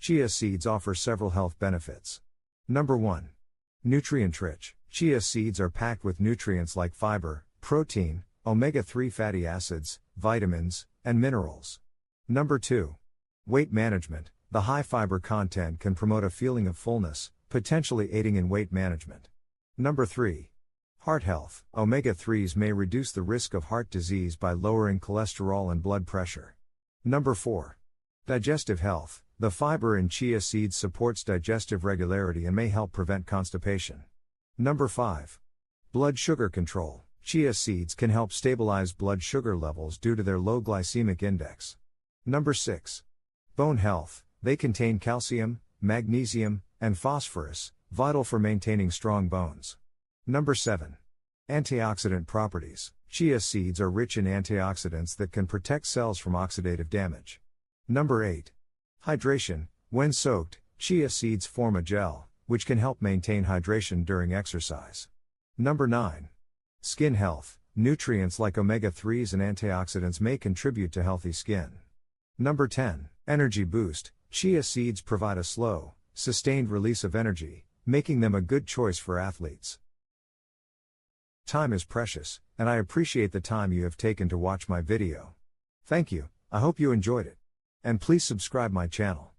Chia seeds offer several health benefits. Number 1. Nutrient-rich. Chia seeds are packed with nutrients like fiber, protein, omega-3 fatty acids, vitamins, and minerals. Number 2. Weight management. The high fiber content can promote a feeling of fullness, potentially aiding in weight management. Number 3. Heart health. Omega-3s may reduce the risk of heart disease by lowering cholesterol and blood pressure. Number 4. Digestive health. The fiber in chia seeds supports digestive regularity and may help prevent constipation. Number 5. Blood sugar control. Chia seeds can help stabilize blood sugar levels due to their low glycemic index. Number 6. Bone health. They contain calcium, magnesium, and phosphorus, vital for maintaining strong bones. Number 7. Antioxidant properties. Chia seeds are rich in antioxidants that can protect cells from oxidative damage. Number 8. Hydration. When soaked, chia seeds form a gel, which can help maintain hydration during exercise. Number 9. Skin health. Nutrients like omega-3s and antioxidants may contribute to healthy skin. Number 10. Energy boost. Chia seeds provide a slow, sustained release of energy, making them a good choice for athletes. Time is precious, and I appreciate the time you have taken to watch my video. Thank you, I hope you enjoyed it. And please subscribe my channel.